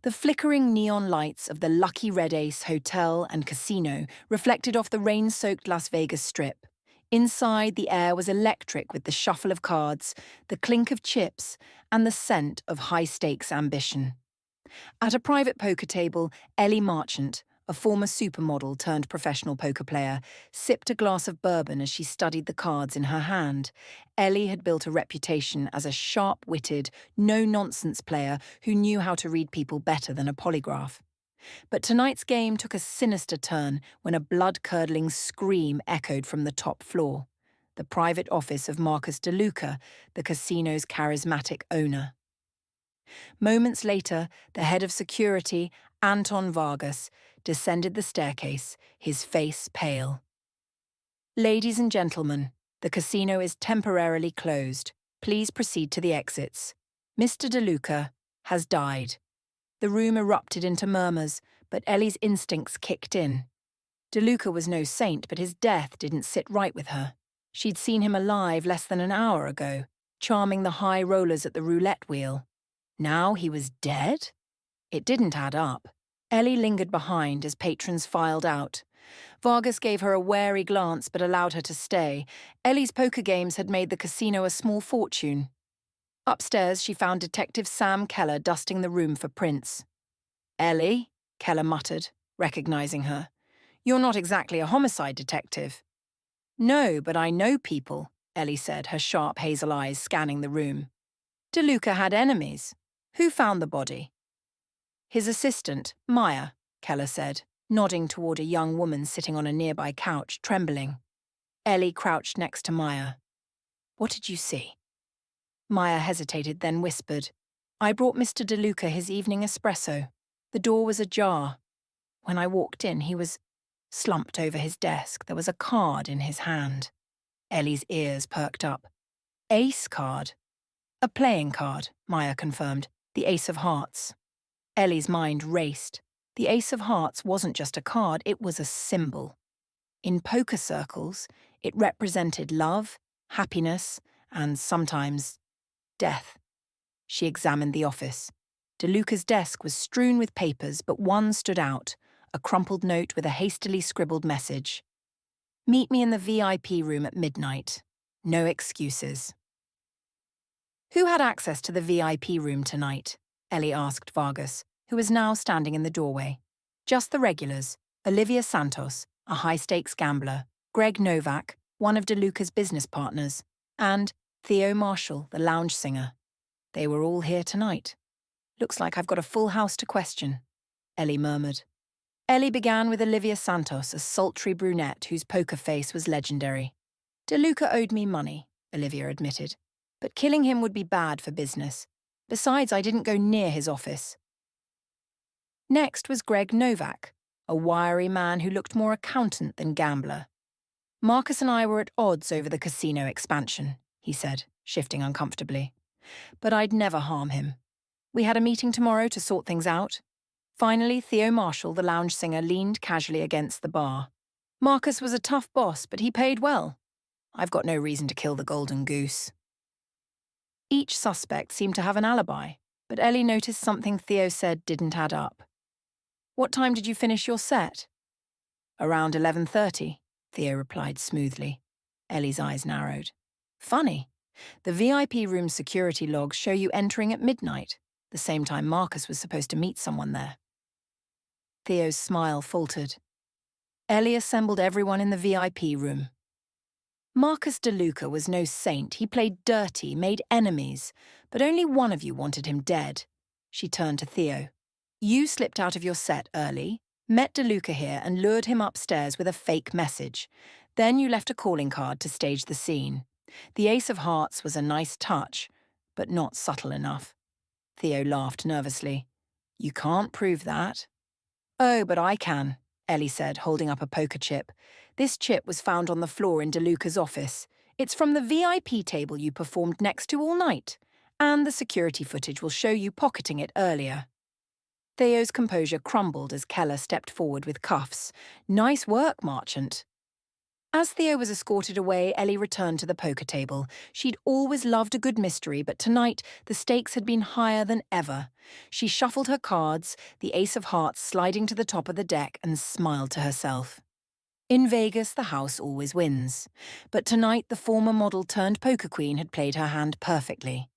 The flickering neon lights of the Lucky Red Ace Hotel and Casino reflected off the rain-soaked Las Vegas Strip. Inside, the air was electric with the shuffle of cards, the clink of chips, and the scent of high-stakes ambition. At a private poker table, Ellie Marchant, a former supermodel turned professional poker player, sipped a glass of bourbon as she studied the cards in her hand. Ellie had built a reputation as a sharp-witted, no-nonsense player who knew how to read people better than a polygraph. But tonight's game took a sinister turn when a blood-curdling scream echoed from the top floor, the private office of Marcus DeLuca, the casino's charismatic owner. Moments later, the head of security, Anton Vargas, descended the staircase, his face pale. "Ladies and gentlemen, the casino is temporarily closed. Please proceed to the exits. Mr. DeLuca has died." The room erupted into murmurs, but Ellie's instincts kicked in. DeLuca was no saint, but his death didn't sit right with her. She'd seen him alive less than an hour ago, charming the high rollers at the roulette wheel. Now he was dead? It didn't add up. Ellie lingered behind as patrons filed out. Vargas gave her a wary glance but allowed her to stay. Ellie's poker games had made the casino a small fortune. Upstairs, she found Detective Sam Keller dusting the room for prints. "Ellie," Keller muttered, recognizing her. "You're not exactly a homicide detective." "No, but I know people," Ellie said, her sharp hazel eyes scanning the room. "DeLuca had enemies. Who found the body?" "His assistant, Maya," Keller said, nodding toward a young woman sitting on a nearby couch, trembling. Ellie crouched next to Maya. "What did you see?" Maya hesitated, then whispered, "I brought Mr. DeLuca his evening espresso. The door was ajar. When I walked in, he was slumped over his desk. There was a card in his hand." Ellie's ears perked up. "Ace card?" "A playing card," Maya confirmed. "The Ace of Hearts." Ellie's mind raced. The Ace of Hearts wasn't just a card, it was a symbol. In poker circles, it represented love, happiness, and sometimes death. She examined the office. DeLuca's desk was strewn with papers, but one stood out, a crumpled note with a hastily scribbled message. "Meet me in the VIP room at midnight. No excuses." "Who had access to the VIP room tonight?" Ellie asked Vargas, who was now standing in the doorway. "Just the regulars, Olivia Santos, a high-stakes gambler, Greg Novak, one of DeLuca's business partners, and Theo Marshall, the lounge singer. They were all here tonight. Looks like I've got a full house to question," Ellie murmured. Ellie began with Olivia Santos, a sultry brunette whose poker face was legendary. "DeLuca owed me money," Olivia admitted, "but killing him would be bad for business. Besides, I didn't go near his office." Next was Greg Novak, a wiry man who looked more accountant than gambler. "Marcus and I were at odds over the casino expansion," he said, shifting uncomfortably. "But I'd never harm him. We had a meeting tomorrow to sort things out." Finally, Theo Marshall, the lounge singer, leaned casually against the bar. "Marcus was a tough boss, but he paid well. I've got no reason to kill the golden goose." Each suspect seemed to have an alibi, but Ellie noticed something Theo said didn't add up. "What time did you finish your set?" "Around 11:30, Theo replied smoothly. Ellie's eyes narrowed. "Funny. The VIP room security logs show you entering at midnight, the same time Marcus was supposed to meet someone there." Theo's smile faltered. Ellie assembled everyone in the VIP room. "Marcus DeLuca was no saint. He played dirty, made enemies, but only one of you wanted him dead." She turned to Theo. "You slipped out of your set early, met DeLuca here and lured him upstairs with a fake message. Then you left a calling card to stage the scene. The Ace of Hearts was a nice touch, but not subtle enough." Theo laughed nervously. "You can't prove that." "Oh, but I can," Ellie said, holding up a poker chip. "This chip was found on the floor in DeLuca's office. It's from the VIP table you performed next to all night, and the security footage will show you pocketing it earlier." Theo's composure crumbled as Keller stepped forward with cuffs. "Nice work, Marchant." As Theo was escorted away, Ellie returned to the poker table. She'd always loved a good mystery, but tonight the stakes had been higher than ever. She shuffled her cards, the ace of hearts sliding to the top of the deck, and smiled to herself. In Vegas, the house always wins. But tonight, the former model turned poker queen had played her hand perfectly.